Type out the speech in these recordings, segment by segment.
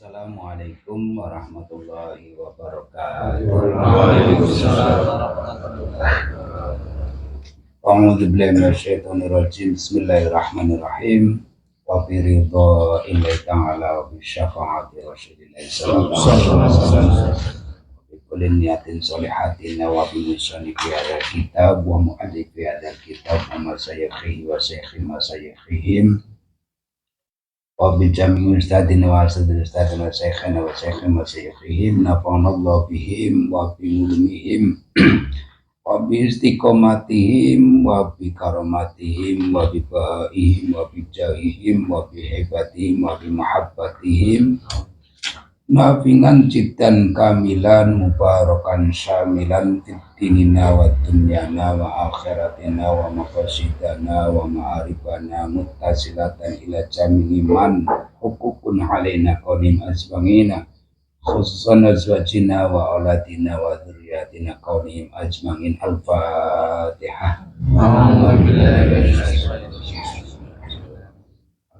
Assalamualaikum warahmatullahi wabarakatuh. Waalaikumsalam warahmatullahi wabarakatuh. A'udzu billahi minasyaitonir rajim. Bismillahirrahmanirrahim. Wa bi ridha illahi ta'ala wa bi syafaati rasulillah sallallahu alaihi wasallam. Bi kulli niyatin sholihatin wa bi misani fi hadzal kitab wa mu'allifi hadzal kitab wa masyayikhi wa syaikhi masyayikhihim wa bi jami'i ustadin wa asadil ustadin wa syaikhina wa syaikhi masyayikhihim nafa'anallahu bihim wa bi ulumihim wa bi istiqomatihim wa bi karomatihim wa bi bahaihim wa bi jahihim wa bi hebatihim wa bi mahabbatihim nafingan jiddan kamilan mubarakan syamilan fid dinina wa dunyana wa akhiratina wa maqasidana wa ma'arifana muttasilatan ila jami'i man hukukun alaina qadim asbangina khususan azwajina wa auladina wa dzurriyyatina qaulihim ajma'in. Al-Fatihah.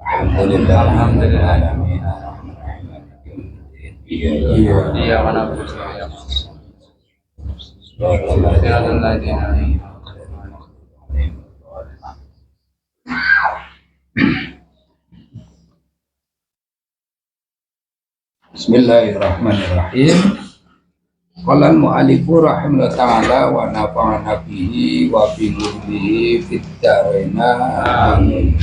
Alhamdulillahirrahmanirrahim. Iya mana bu? Silakan lagi. Bismillahirrahmanirrahim. Qala al-mu'allifu rahimahullah ta'ala wa nafa'ana bihi wa bi nurihi fid dharain. Amin.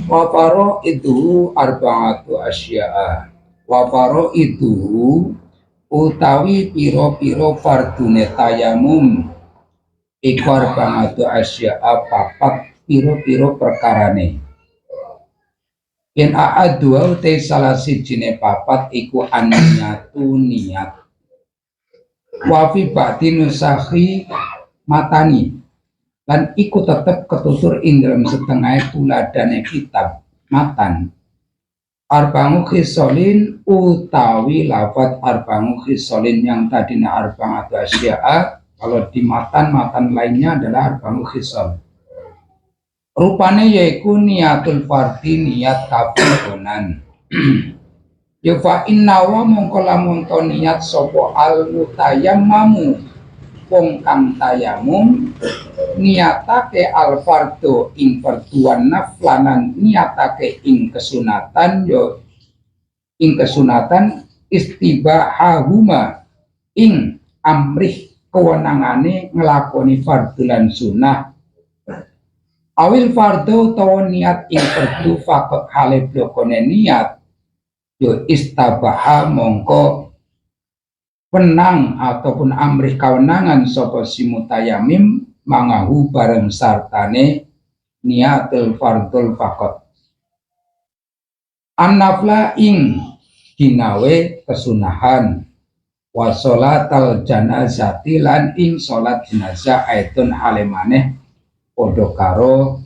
Wa faraidu arba'atu asya'a. Wa faraidu utawi pira-pira fardune tayamum iku arba'atu asya'a papat pira-pira perkarane. Yen a'adwa utai salah sijine papat iku aniyatu niat wa fi ba'di nusahi matani lan iku tetep ketutur ing dalam setengah tuladane kitab matan arba'u khisolin utawi lafat arba'u khisolin yang tadinya arba'atu asya'a kalau di matan lainnya adalah arba'u khisol. Rupane yaiku niatul fardhi niat kafironan. Ya fa inna wa mongko lamun to niat sapa al mutayammamu wong kang tayamum niatake al fardhu ing farduan naflanan niatake ing kesunatan yo ing kesunatan istibahahuma ing amrih kewenangane nglakoni fardhu lan sunah awil fardu utawa niat ing fardu faqat hale blokone niat yo istabaha mongko wenang ataupun amrih kawenangan sapa si mutayamim mangahu bareng sartane niatul fardul faqat annafla ing ginawe kesunahan wa sholatal janazati lan ing salat jenazah aitun hale maneh podo karo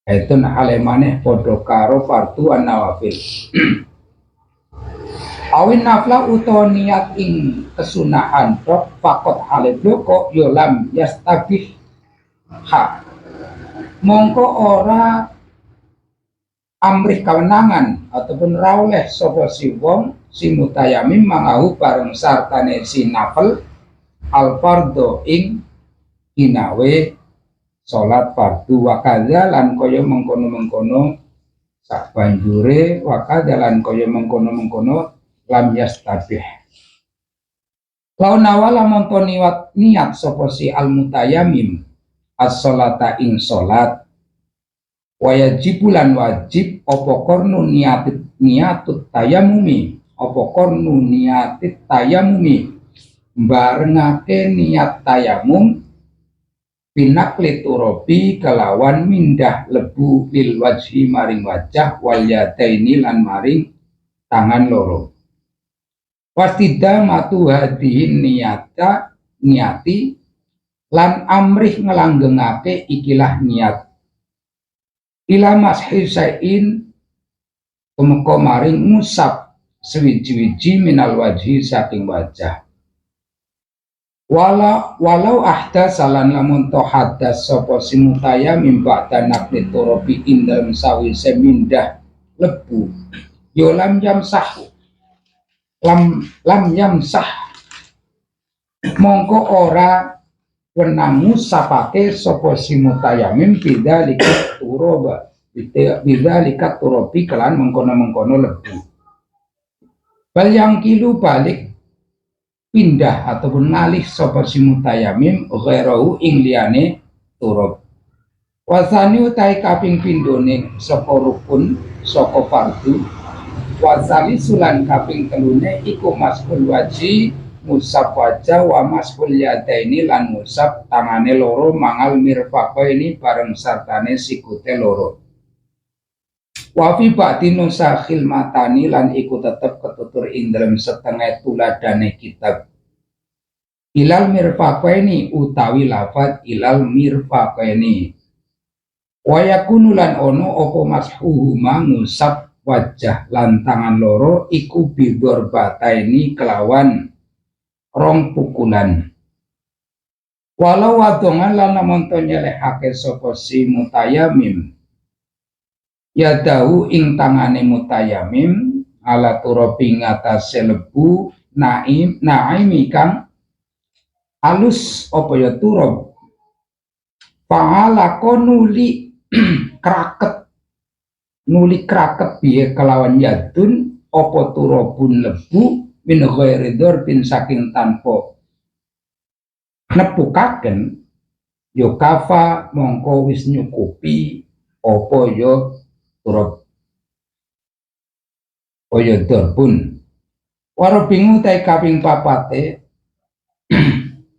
aitun hale maneh podo karo fardu an-nawafil. Awin nafla utawa niat ing kesunahan fakot hale bloko yolam yastabih ha mongko ora amrih kawenangan ataupun raoleh sapa si wong si mutayamim mangahu bareng sartane si nafel al fardo ing ginawe salat fardu wakadha lan kaya mengkono-mengkono sak banjure wakadha lan kaya mengkono-mengkono lam yastabih. Lawan awal lamun niat sapa si al mutayamim as-salata ing salat wajibulan wajib apa kornu niatut tayamumi apa kornu niatit tayamumi barengake niat tayamum binakli turobi kelawan mindah lebu lil wajhi maring wajah wal yadaini lan maring tangan loro wastida matu hadihin niati lan amrih ngelanggengake ikilah niat ila mashi sain kumeko maring ngusap sewiji-wiji minal wajhi saking wajah walau ahdasalan lamun to hadas sapa si mutayamim ba'da naqli turobi indal sawise mindah lebu. Yo lam yamsah mongko ora wenang ngusapake sapa si mutayamim bidzalika turoba bidzalika turobi kelan mengkono-mengkono lebu. Bal yang kilu balik pindah ataupun ngalih sapa si mutayamim ghairahu ing liyane turob. Wasani utai kaping pindone saka rukun saka fardu. Wasali sulan kaping telune iku maskul waji musab wajah wa maskul yadaini lan musab tangane loro mangal mirfaqaini bareng sartane sikute loro. Wa fi ba'dinu sakhil matani lan iku tetep ketutur ing dalem setengah tuladane kitab. Ilal mirfaqaini utawi lafaz ilal mirfaqaini. Wa yakunu lan ono apa mashuhuma ngusap wajah lan tangan loro iku bidor bataini kelawan rong pukulan. Walau wadongan lan lamun to nyelehake sapa si mutayamim yadahu ing tangane mutayamim ala turabi ngatasé lebu naimi kang alus apa ya turab pahala konuli kraket biye kelawan yadun apa turabun lebu min ghairi dzarbin saking tanpa nepukaken yo kafa mongko wis nyukupi apa yo turab kaya dzarbun waro bingung ta kaping papate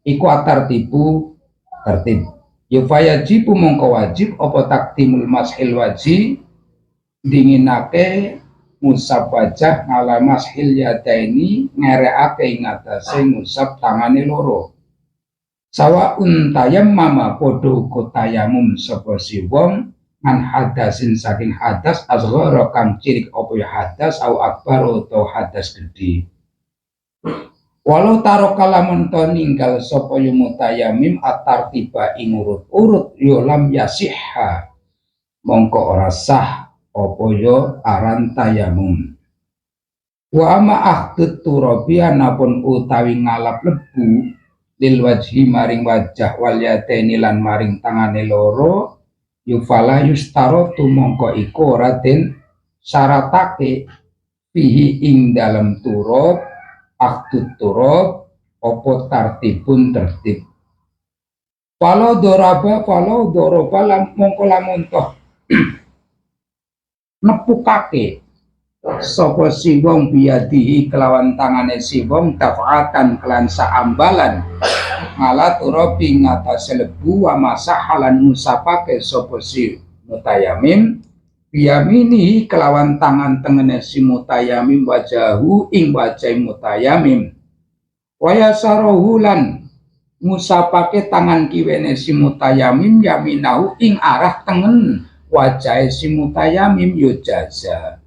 iku atartibu tertib yo fayajibu mongko wajib apa takdimul mashil waji dinginake musab wajah ngala mashil yadaini ngereake ing atase musab tangane loro sawaun tayammama padha uga tayamum sapa si wong an hadasin saking hadas asghara kang cilik apa ya hadas au akbar atau hadas gede. Walau taro kalamun to ninggal sapa yu mutayamim atartiba ing urut-urut yo lam yasihha mongko ora sah apa yo aran tayamum. Wa ama akhdut turabi anapun utawi ngalap lebu lil wajhi maring wajah wal yadaini lan maring tangane loro yufala yustarotu mongko iku ora den syaratake fihi ing dalam turab akhdut turab apa tartibun tertib. Walau doraba mongko lamun toh nepukake sapa si wong biyadihi kelawan tangane si wong dafatan kelan saambalan ngala turabi ngatasé lebu wa masahalan musapake sapa si mutayamim biyamini kelawan tangan tengene si mutayamim wajahu ing wajah mutayamim waya sarohulan musapake tangan kiwene si mutayamim yaminahu ing arah tengen wajah si mutayamim yo jaza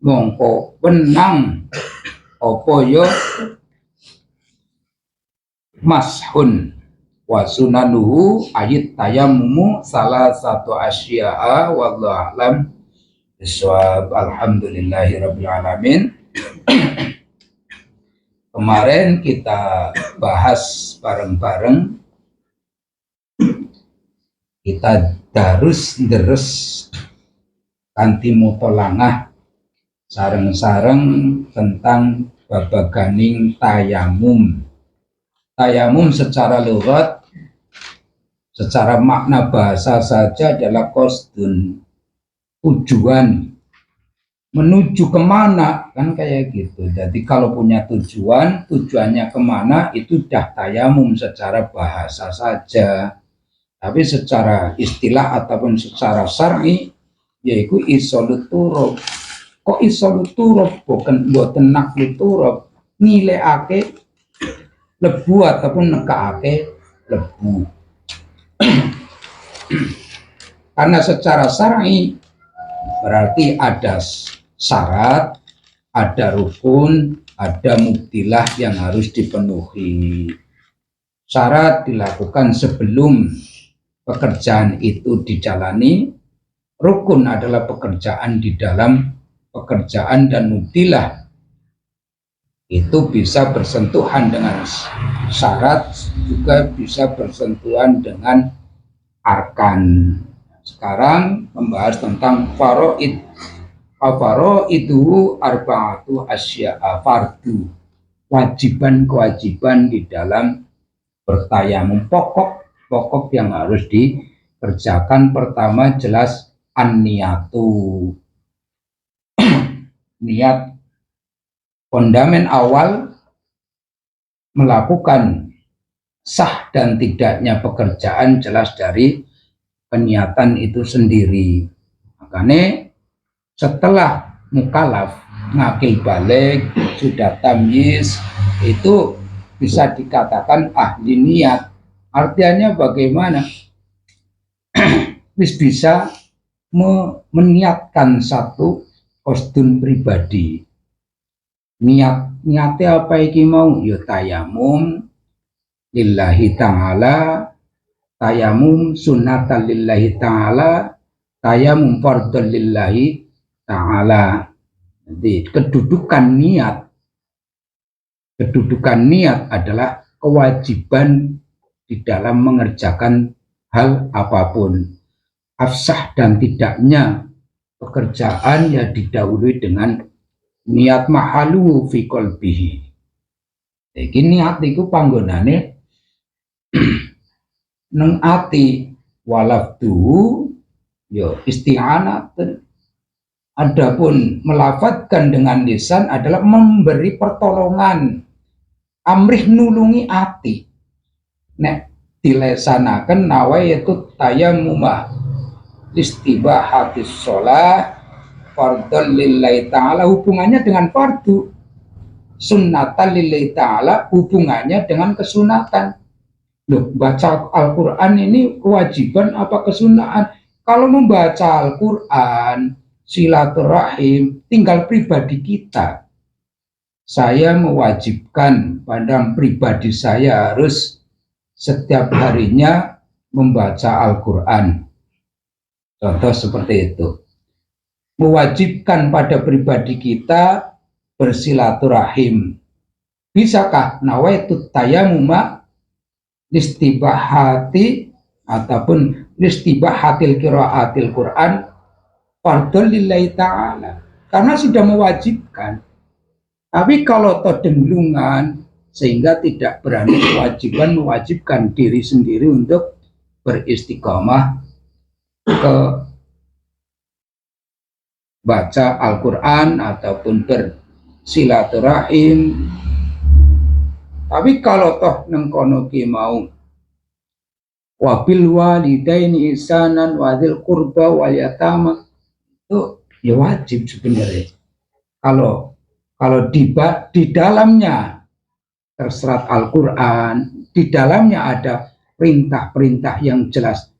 mongko wenang apa yo mashun wa sunanuhu ayat tayammumu salah satu asya'a wallahu a'lam bisawab. Alhamdulillahirabbil alamin. Kemarin kita bahas bareng-bareng, kita darus deres kanthi mutolangah sareng-sareng tentang babaganing tayamum. Tayamum secara lughat, secara makna bahasa saja adalah qasdun, tujuan, menuju kemana, kan kayak gitu. Jadi kalau punya tujuan, tujuannya kemana, itu dah tayamum secara bahasa saja. Tapi secara istilah ataupun secara syar'i, yaitu isolut turab. Kok isolut turab, bukan boten naklu turab, nilaiake lebu ataupun nekaake lebu. Karena secara syar'i berarti ada syarat, ada rukun, ada mubtilah yang harus dipenuhi. Syarat dilakukan sebelum pekerjaan itu dijalani. Rukun adalah pekerjaan di dalam pekerjaan dan nudilah itu bisa bersentuhan dengan syarat, juga bisa bersentuhan dengan arkan. Sekarang membahas tentang faraid. Itu arba'atu asya'a, fardu, kewajiban di dalam bertayamum. Pokok yang harus dikerjakan pertama jelas an-niyatu. Niat, fondamen awal melakukan sah dan tidaknya pekerjaan jelas dari peniatan itu sendiri. Makanya setelah mukallaf, ngakil balik, sudah tamyiz, itu bisa dikatakan ahli niat. Artinya bagaimana? Bisa meniatkan satu kostum pribadi. Niatnya apa iki mau? Ya tayamum lillahi ta'ala, tayamum sunnatan lillahi ta'ala, tayamum fardhan lillahi ta'ala. Jadi kedudukan niat adalah kewajiban di dalam mengerjakan hal apapun. Afsah dan tidaknya pekerjaan ya didahului dengan niat mahalu fi qalbihi. Iki niat iku panggonane neng ati, walafdu yo isti'anatun. Adapun melafatkan dengan lisan adalah memberi pertolongan, amrih nulungi ati. Nek dilesanaken nawaitu tayammuma istibahatis sholah fardhan lillahi ta'ala, hubungannya dengan fardu, sunnatan lillahi ta'ala hubungannya dengan kesunatan. Loh, baca Al-Quran ini kewajiban apa kesunaan? Kalau membaca Al-Quran silaturahim tinggal pribadi kita. Saya mewajibkan pada pribadi saya harus setiap harinya membaca Al-Quran. Contoh seperti itu. Mewajibkan pada pribadi kita bersilaturahim. Bisakah nawaitu tayammuma listibahati ataupun listibahatil qiraatil Quran fardhon lillahi ta'ala, karena sudah mewajibkan. Tapi kalau todemlungan sehingga tidak berani mewajibkan diri sendiri untuk beristiqomah ke baca Al-Quran ataupun bersilaturahim. Tapi kalau toh nengkono ki mau wabil walidaini ihsanan wadil qurba wal yatama, itu ya wajib sebenarnya. Kalau di dalamnya terserat Al-Quran, di dalamnya ada perintah-perintah yang jelas,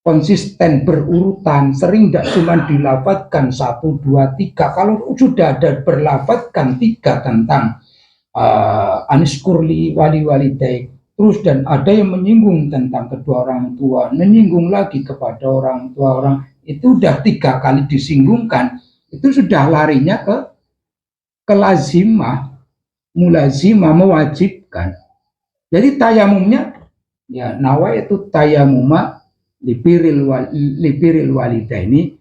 konsisten berurutan, sering tidak cuma dilafadzkan 1, 2, 3. Kalau sudah ada berlafadzkan 3 tentang aniskurli wali walidaik, terus dan ada yang menyinggung tentang kedua orang tua, menyinggung lagi kepada orang tua, itu sudah 3 kali disinggungkan, itu sudah larinya ke lazimah, mulazimah, mewajibkan. Jadi tayamumnya ya nawaitu tayamuma libiril walidaini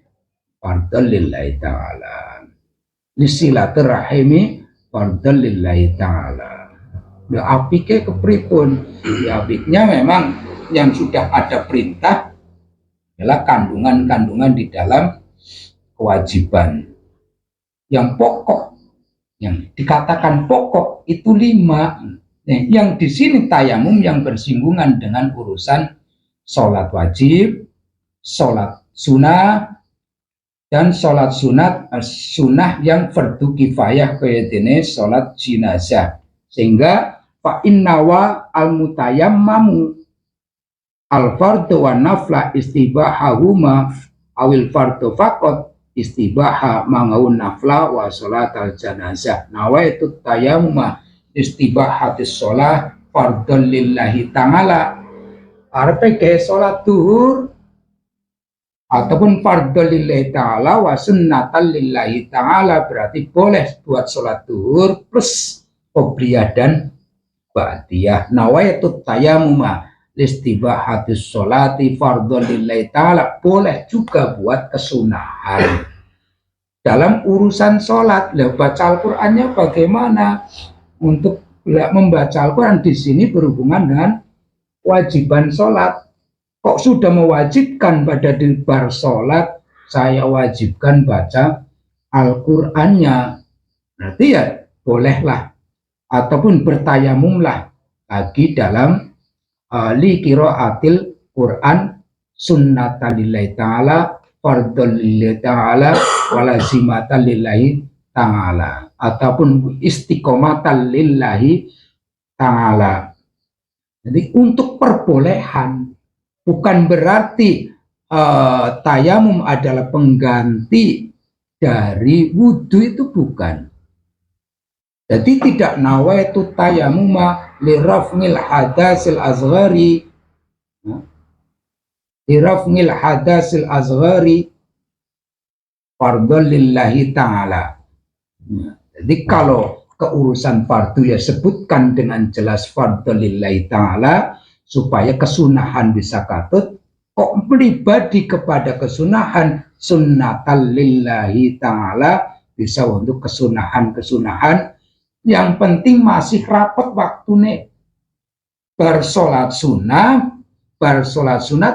fardhon lillahi ta'ala, lisilaturahimi fardhon lillahi ta'ala. Ya apike kepripun? Ya apiknya memang yang sudah ada perintah adalah kandungan-kandungan di dalam kewajiban. Yang pokok, yang dikatakan pokok itu 5. Yang di sini tayamum yang bersinggungan dengan urusan sholat wajib, sholat sunnah, dan sholat sunnah yang fardu kifayah kayaknya sholat jenazah. Sehingga fa innawa al mutayammamu al fardu wa nafla istibahahuma awil fardu faqat istibaha mangaun nafla wa sholat al janazah. Nawaitu tayammuma istibahatis sholat fardhon lillahi ta'ala. Arepe ke sholat duhur ataupun fardhu lillahi ta'ala wa sunnatan lillahi ta'ala, berarti boleh buat sholat duhur plus qobliyah dan ba'diyah. Nawaitu tayamuma listibahatis sholati fardhu lillahi ta'ala, boleh juga buat kesunahan dalam urusan sholat. Lah baca Al-Qur'annya bagaimana? Untuk membaca Al-Quran di sini berhubungan dengan kewajiban sholat. Kok sudah mewajibkan pada di bar sholat, saya wajibkan baca Al-Qur'annya, berarti ya bolehlah, ataupun bertayamumlah lagi dalam li qiraatil Quran sunnatan lillahi ta'ala fardhul lillahi ta'ala walazimatan lillahi ta'ala, ataupun istiqomatan lillahi ta'ala. Jadi untuk perbolehan, bukan berarti tayamum adalah pengganti dari wudhu, itu bukan. Jadi tidak nawaitu tayamuma liraf'il hadasil azghari, liraf'il hadasil azghari fardhul lillahi ta'ala. Jadi kalau keurusan fardu ya sebutkan dengan jelas fardhu lillahi ta'ala, supaya kesunahan bisa katut. Kok pribadi kepada kesunahan sunnatan lillahi ta'ala, bisa untuk kesunahan-kesunahan yang penting masih rapat waktunya. Bersolat sunnah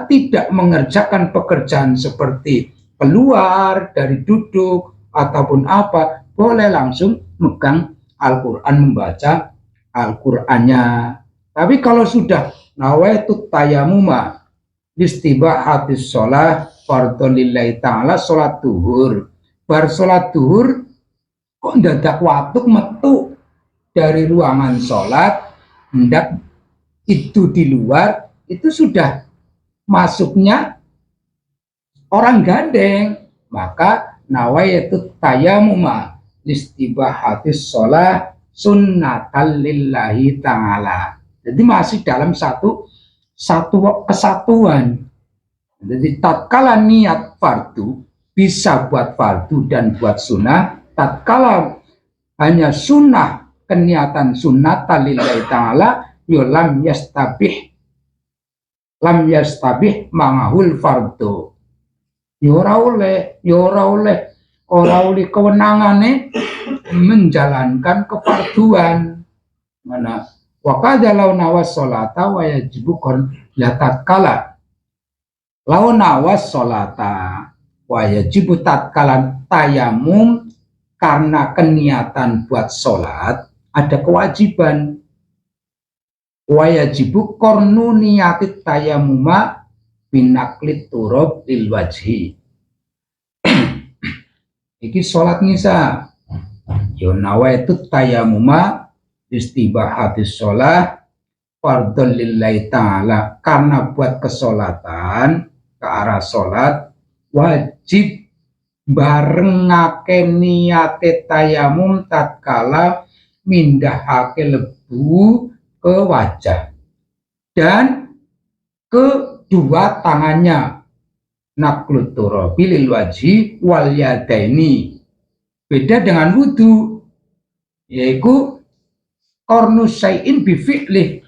tidak mengerjakan pekerjaan seperti keluar dari duduk ataupun apa, boleh langsung megang Al-Quran, membaca Al-Qurannya. Tapi kalau sudah nawaitu tayamuma listibahatis sholah fardhu lillahi ta'ala, sholat duhur, bar sholat duhur kok ndadak watuk metu dari ruangan sholat, hendak itu di luar, itu sudah masuknya orang gandeng, maka nawaitu tayamuma listibahatis sholah sunnatan lillahi ta'ala. Jadi masih dalam satu kesatuan. Jadi tatkala niat fardu bisa buat fardu dan buat sunnah, tatkala hanya sunnah keniatan sunnatan lillahi ta'ala, yo lam yastabih mangahul fardu. Ora oleh kewenangannya menjalankan kefarduan. Mana wakada lau nawas sholata wa yajibu kon tatkala lau nawas sholata wa yajibu tatkalan tayamum, karena keniatan buat sholat ada kewajiban. Wa yajibu kornu niyatit tayamuma binaklit turab lil wajhi. Iki sholat nisa yo nawaitu tayamuma istibahatis sholah fardhu lillahi ta'ala, karena buat kesolatan ke arah sholat wajib barengake niate tayamum tatkala mindahake lebu ke wajah dan kedua tangannya, naklut turabi lil wajhi wal yadaini. Beda dengan wudu, yaitu kornus syai'in bifi'lih,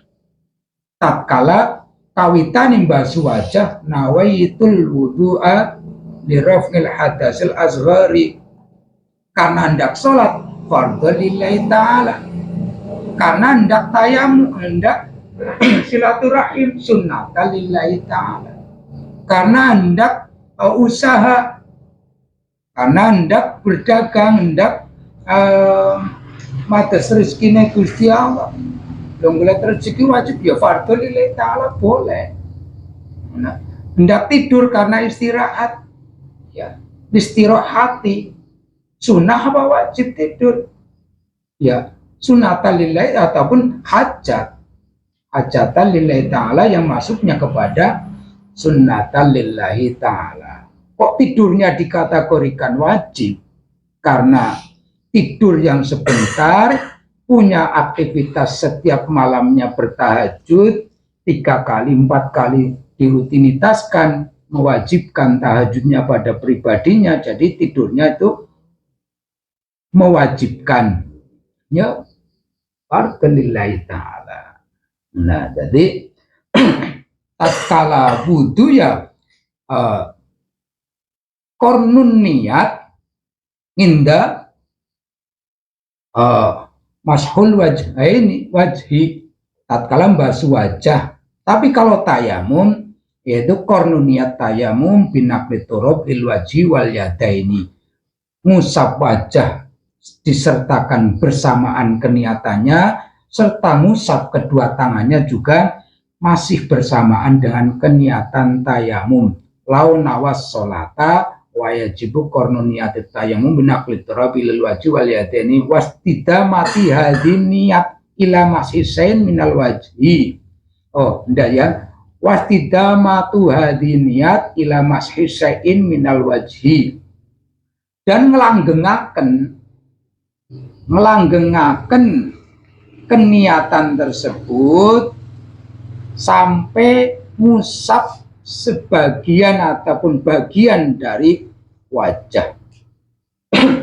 tatkala kawitan imbasu wajah nawaitul wudu'a liraf'il hadasil azghari, karena hendak sholat fardhu lillahi ta'ala, karena hendak tayamum, hendak silaturahim sunnatan lillahi ta'ala, karena hendak usaha, karena hendak berdagang, hendak mates rezekine Gusti Allah. Golek rezeki wajib ya fardhu lillahi ta'ala, boleh. Nah, hendak tidur karena istirahat, ya istirahati, sunnah apa wajib tidur, ya sunnatan lillahi ataupun hajatan lillahi ta'ala yang masuknya kepada sunnatan lillahi ta'ala. Kok tidurnya dikategorikan wajib? Karena tidur yang sebentar, punya aktivitas setiap malamnya bertahajud 3 kali 4 kali dirutinitaskan, mewajibkan tahajudnya pada pribadinya, jadi tidurnya itu mewajibkan, ya, fardholillahi ta'ala. Nah, jadi tatkala wudu ya kornun niat inda mashul wajhi tatkala membasuh wajah. Tapi kalau tayamum yaitu kornun niat tayamum binaqli turab lil wajhi wal yadaini, ngusap wajah disertakan bersamaan keniatannya, serta ngusap kedua tangannya juga masih bersamaan dengan keniatan tayamum. Lau nawas sholata wa yajibu kornun niat tayamum binaqli turab lil wajhi wal yadaini wastidamati hadhin niat ila mashisain minal wajhi. Oh, enggak ya. Wastidamatu hadhin niat ila mashisain minal wajhi. Dan ngelanggengaken keniatan tersebut sampai ngusap sebagian ataupun bagian dari wajah.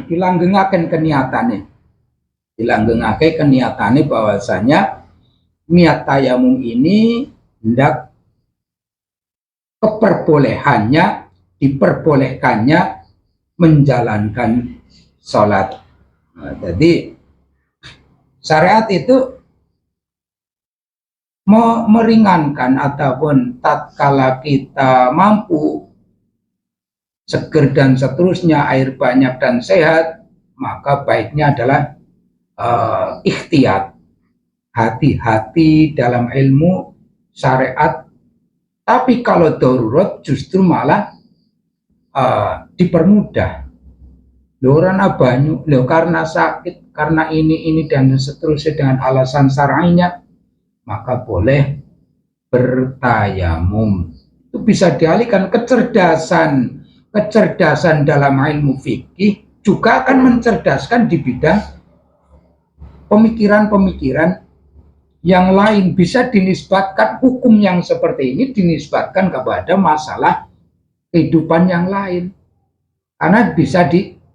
Dilanggengaken keniatannya bahwasanya niat tayamum ini hendak diperbolehkannya menjalankan sholat. Nah, jadi syariat itu meringankan ataupun tatkala kita mampu seger dan seterusnya, air banyak dan sehat, maka baiknya adalah ikhtiyat, hati-hati dalam ilmu syariat. Tapi kalau darurat justru malah dipermudah. Lorana banyu, karena sakit, karena ini dan seterusnya dengan alasan syar'inya, maka boleh bertayamum. Itu bisa dialihkan kecerdasan dalam ilmu fikih juga akan mencerdaskan di bidang pemikiran-pemikiran yang lain. Bisa dinisbatkan hukum yang seperti ini dinisbatkan kepada masalah kehidupan yang lain, karena bisa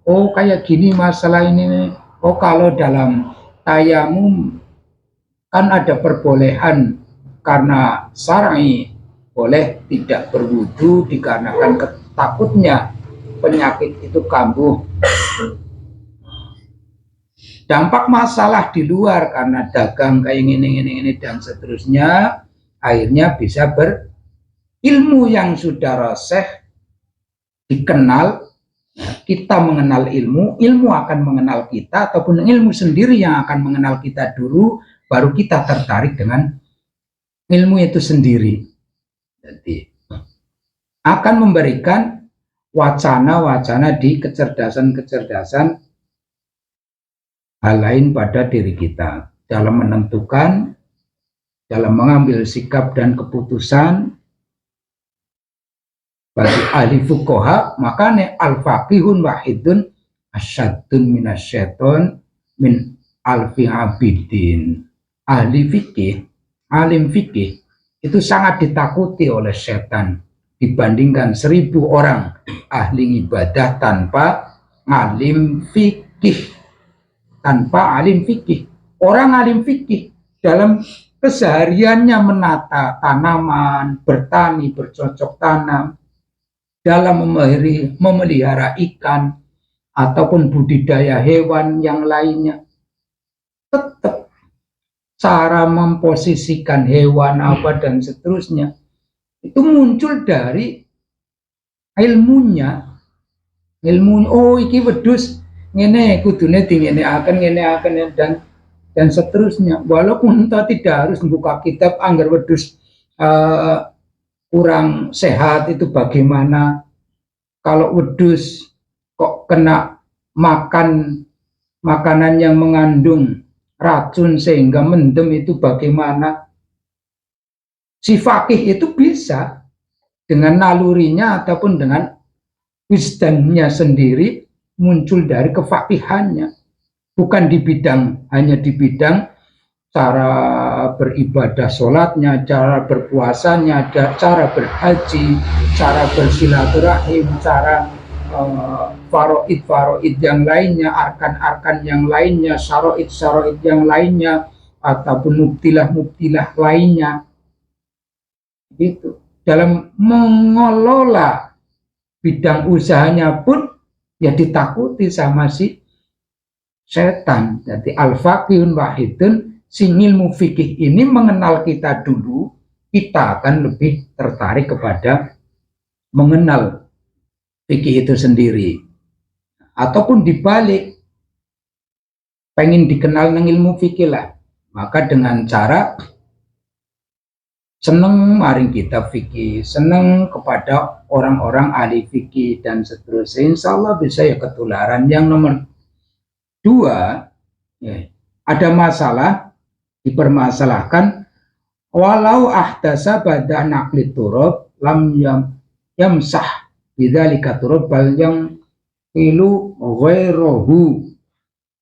kayak gini masalah ini. Kalau dalam tayamum kan ada perbolehan karena syar'i boleh tidak berwudu dikarenakan takutnya penyakit itu kambuh. Dampak masalah di luar karena dagang kayak ini dan seterusnya, akhirnya bisa berilmu yang sudah rasih dikenal. Kita mengenal ilmu akan mengenal kita, ataupun ilmu sendiri yang akan mengenal kita dulu, baru kita tertarik dengan ilmu itu sendiri. Jadi akan memberikan wacana-wacana di kecerdasan hal lain pada diri kita dalam menentukan, dalam mengambil sikap dan keputusan. Bagi ahli fuqaha, makanya al-faqihun wahidun asyaddun minasyaiton min alfi abidin. Ahli fikih, alim fikih itu sangat ditakuti oleh setan dibandingkan 1000 orang ahli ibadah tanpa alim fikih. Orang alim fikih dalam kesehariannya menata tanaman, bertani, bercocok tanam, dalam memelihara ikan ataupun budidaya hewan yang lainnya, tetap cara memposisikan hewan apa dan seterusnya itu muncul dari ilmunya. Oh iki wedhus ngene kudune ngene akan dan seterusnya. Walaupun kita tidak harus membuka kitab anggar wedhus kurang sehat itu bagaimana, kalau wedhus kok kena makan makanan yang mengandung racun sehingga mendem itu bagaimana. Si fakih itu bisa dengan nalurinya ataupun dengan wisdomnya sendiri muncul dari kefakihannya, bukan hanya di bidang cara cara beribadah sholatnya, cara berpuasanya, cara berhaji, cara bersilaturahim, cara faraid yang lainnya, arkan-arkan yang lainnya, syaraid yang lainnya, ataupun mubtilah lainnya. Gitu. Dalam mengelola bidang usahanya pun ya ditakuti sama si setan. Jadi al-faqihun wahidun, si ilmu fikih ini mengenal kita dulu, kita akan lebih tertarik kepada mengenal fikih itu sendiri. Ataupun dibalik, pengen dikenal dengan ilmu fikih lah, maka dengan cara seneng maring kitab fikih, seneng kepada orang-orang ahli fikih dan seterusnya, insya Allah bisa ya ketularan. Yang nomor 2, ya, ada masalah dipermasalahkan, walau ahdasa bada naqli turab lam yamsah bidzalika turab bal yang ilu ghairuhu.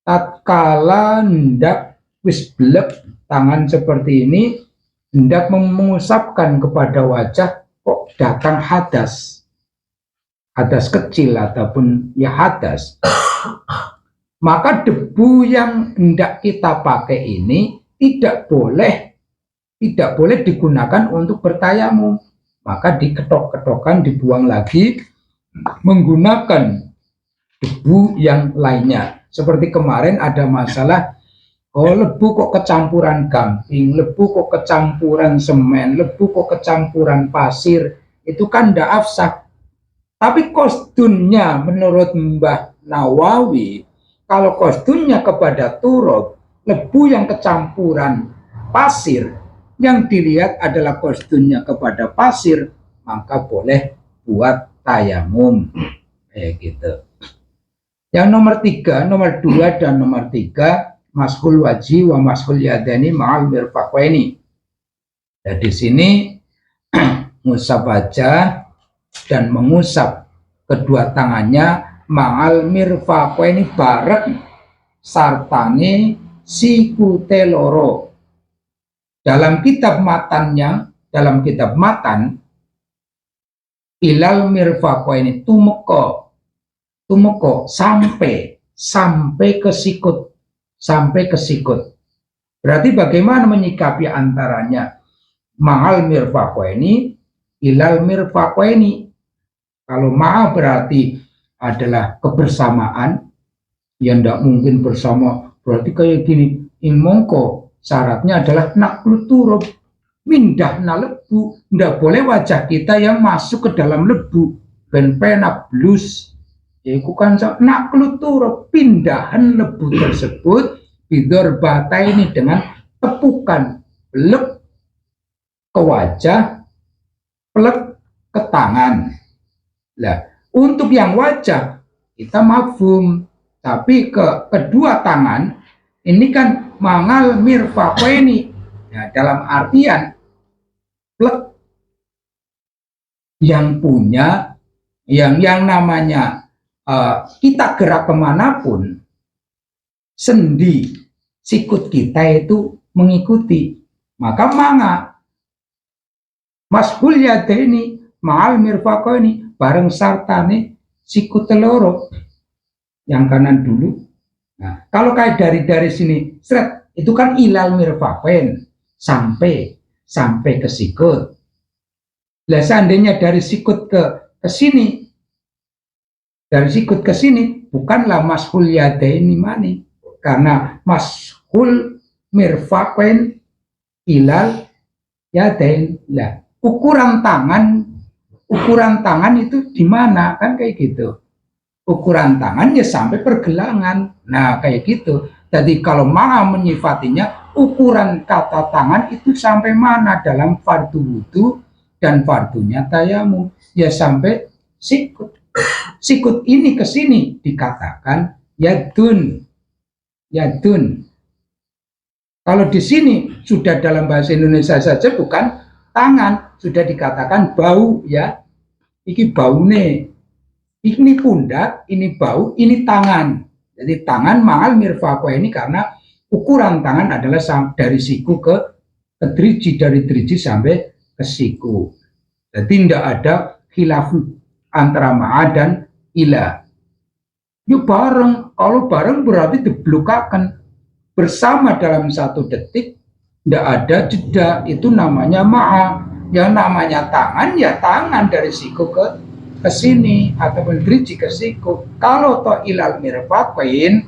Tatkala hendak wis blek tangan seperti ini, hendak mengusapkan kepada wajah, kok datang hadas kecil ataupun ya hadas, maka debu yang hendak kita pakai ini tidak boleh digunakan untuk bertayamum, maka diketok-ketokkan, dibuang lagi menggunakan debu yang lainnya. Seperti kemarin ada masalah, lebu kok kecampuran gamping, lebu kok kecampuran semen, lebu kok kecampuran pasir, itu kan tidak afsah. Tapi kostunnya menurut Mbah Nawawi, kalau kostunnya kepada turab, lebu yang kecampuran pasir, yang dilihat adalah kostunnya kepada pasir, maka boleh buat tayamum. Kayak gitu. Yang nomor 2 dan nomor 3, mashul wajhi wa mashul yadani ma'al mirfaqaini. Nah, di sini ngusap wajah dan mengusap kedua tangannya ma'al mirfaqaini bareng sartane sikute loro. Dalam kitab matan ilal mirfaqaini tumeka sampai ke sikut. Berarti bagaimana menyikapi antaranya ma'al mirfaqaini ilal mirfaqaini. Kalau ma'a berarti adalah kebersamaan, yang tidak mungkin bersama, berarti kayak gini, mongko syaratnya adalah naqlu turab, mindah na lebu, tidak boleh wajah kita yang masuk ke dalam lebu, ben penak blus, itu kan naqlu turab, pindahan lebu tersebut bidor bata ini dengan tepukan, plek ke wajah, plek ke tangan. Nah, untuk yang wajah kita mafhum, tapi kedua tangan ini kan mangal mirfaqaini. Nah, dalam artian plek yang punya yang namanya kita gerak kemanapun, sendi sikut kita itu mengikuti, maka manga mashul yadaini ma'al mirfaqaini bareng sartane sikut loro, yang kanan dulu. Nah, kalau kayak dari sini seret, itu kan ilal mirfaqain, sampai ke sikut. Lah seandainya dari sikut ke sini, dari sikut ke sini, bukanlah mashul yadaini mani, karena mashul mirfaqain ilal yadain. Lah ukuran tangan itu di mana, kan kayak gitu. Ukuran tangan ya sampai pergelangan. Nah, kayak gitu. Jadi kalau maha menyifatinya, ukuran kata tangan itu sampai mana dalam fardu wudu dan fardunya tayamum, ya sampai sikut. Sikut ini ke sini dikatakan yadun. Kalau di sini sudah dalam bahasa Indonesia saja bukan tangan, sudah dikatakan bau, ya. Iki baune, ini pundak, ini bau, ini tangan. Jadi tangan ma'al mirfaqaini, karena ukuran tangan adalah dari siku ke ke driji, dari driji sampai ke siku. Jadi tidak ada khilaf antara ma'a dan ila. Yuk bareng, kalau bareng berarti diblukakan bersama dalam 1 detik, tidak ada jeda, itu namanya ma'a. Yang namanya tangan, ya tangan dari siku ke sini, ataupun driji ke siku. Kalau toh ilal mirfaqain,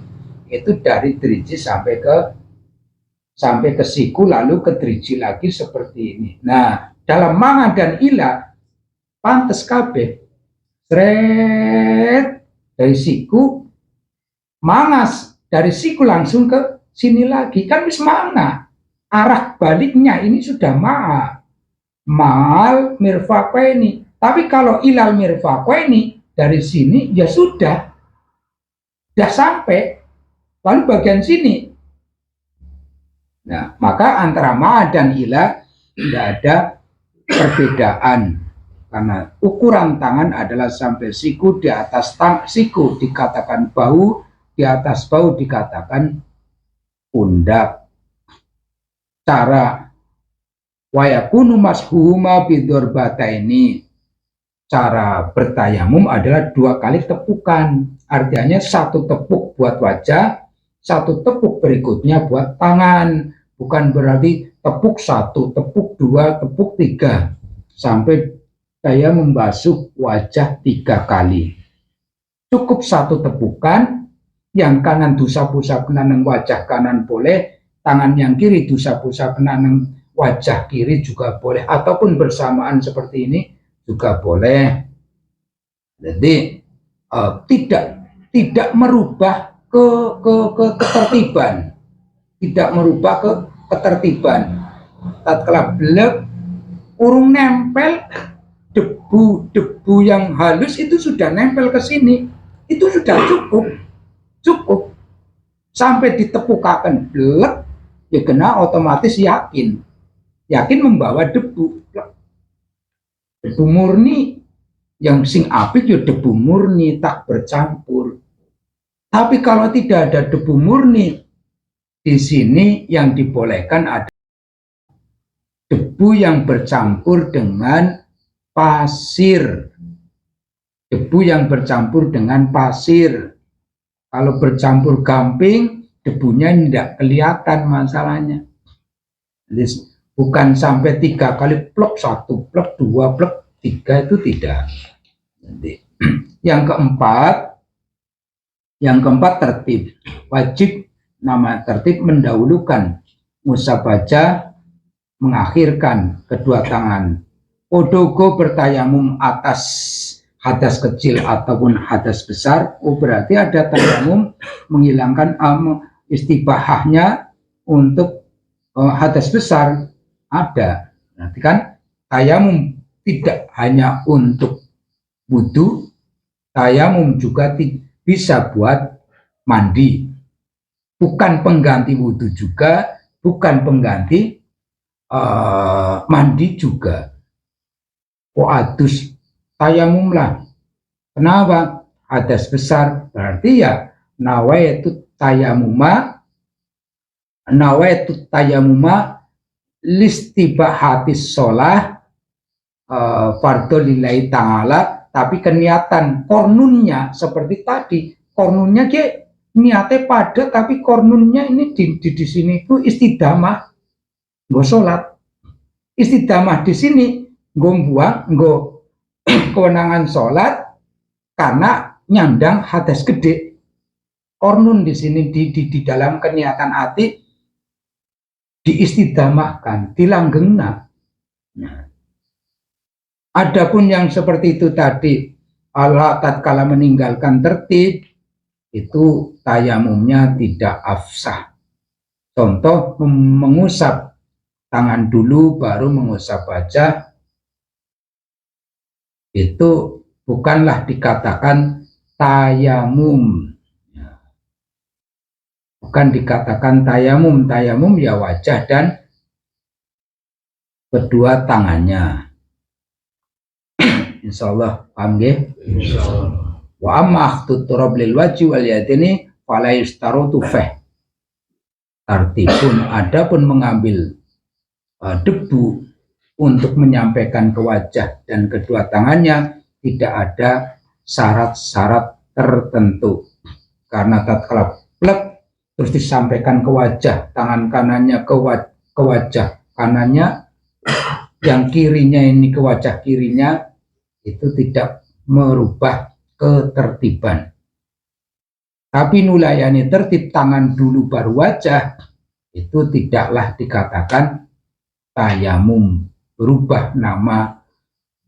itu dari driji sampai ke siku, lalu ke driji lagi seperti ini. Nah, dalam ma'a dan ila pantes kabeh seret dari siku mangas, dari siku langsung ke sini lagi, kan wis mana arah baliknya ini sudah ma'a mal mirfaqaini. Tapi kalau ilal mirfaqaini dari sini ya sudah sampai, lalu bagian sini. Nah, maka antara ma'a dan ila tidak ada perbedaan, karena ukuran tangan adalah sampai siku, di atas siku dikatakan bahu, di atas bahu dikatakan pundak. Cara wayakunu mashuhuma bidorbataini, cara bertayamum adalah 2 kali tepukan, artinya 1 tepuk buat wajah, 1 tepuk berikutnya buat tangan. Bukan berarti tepuk 1, tepuk 2, tepuk 3 sampai saya membasuh wajah 3 kali. Cukup 1 tepukan, yang kanan dusa-pusa kenaneng wajah kanan boleh, tangan yang kiri dusa-pusa kenaneng wajah kiri juga boleh, ataupun bersamaan seperti ini juga boleh. Jadi tidak merubah ketertiban, tidak merubah ketertiban. Tatkala belek urung nempel, debu yang halus itu sudah nempel ke sini, itu sudah cukup sampai ditepukakan belek, ya kena otomatis yakin membawa debu murni. Yang sing apik ya debu murni, tak bercampur. Tapi kalau tidak ada debu murni, di sini yang dibolehkan ada debu yang bercampur dengan pasir. Debu yang bercampur dengan pasir. Kalau bercampur gamping, debunya tidak kelihatan masalahnya. Jadi, bukan sampai 3 kali plek, 1 plek, 2 plek, 3 itu tidak. Jadi, yang keempat tertib. Wajib nama tertib mendahulukan musabaja, mengakhirkan kedua tangan. Odogo bertayamum atas hadas kecil ataupun hadas besar, berarti ada tayamum menghilangkan istibahahnya untuk hadas besar, ada. Nanti kan tayamum tidak hanya untuk wudu, tayamum juga bisa buat mandi, bukan pengganti wudu juga, bukan pengganti mandi juga. Adus tayamum lah. Kenapa? Hadas besar, berarti ya nawaitu tayamuma listibahatis sholah fardhu lillahi ta'ala, tapi keniatan kornunnya seperti tadi, kornunnya ke niatnya pada, tapi kornunnya ini di sini itu istidamah, nggo sholat, istidamah di sini nggo kewenangan sholat karena nyandang hadas gede. Kornun di sini di dalam keniatan hati diistidamahkan, dilanggengna. Nah, adapun yang seperti itu tadi, Allah tatkala meninggalkan tertib, itu tayamumnya tidak afsah. Contoh, mengusap tangan dulu baru mengusap wajah, itu bukanlah dikatakan tayamum. Bukan dikatakan tayamum. Tayamum ya wajah dan kedua tangannya. Insyaallah paham nggih? Insyaallah. Wa amma akhtut turab lil wajhi wal yadaini fala yustarutu fih. Tartibun, adapun mengambil debu untuk menyampaikan ke wajah, dan kedua tangannya tidak ada syarat-syarat tertentu. Karena tatkala plek terus disampaikan ke wajah, tangan kanannya ke wajah kanannya, yang kirinya ini ke wajah kirinya, itu tidak merubah ketertiban. Tapi nulayani tertib tangan dulu baru wajah, itu tidaklah dikatakan tayamum, berubah nama,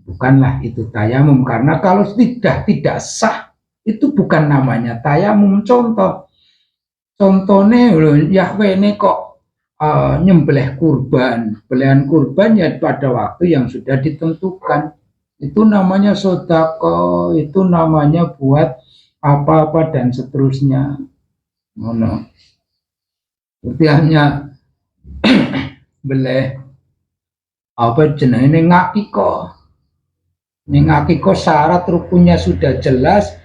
bukanlah itu tayamum. Karena kalau tidak sah, itu bukan namanya tayamum. Contohnya Yahweh ini kok nyembelih kurban, belian kurban ya pada waktu yang sudah ditentukan, itu namanya sodako, itu namanya buat apa-apa dan seterusnya. Seperti hanya beleh apa jenenge ngakiko syarat rukunnya sudah jelas,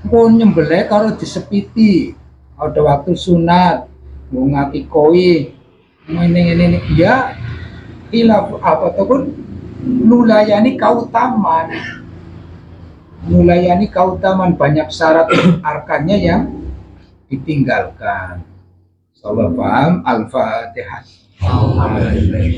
mau nyembelih kalau disepiti ada waktu sunat, mau ngakikoi ini ya hilaf apa ataupun nulayani kautaman, banyak syarat arkannya yang ditinggalkan. Salah paham. Al-Fatihah. Alhamdulillah.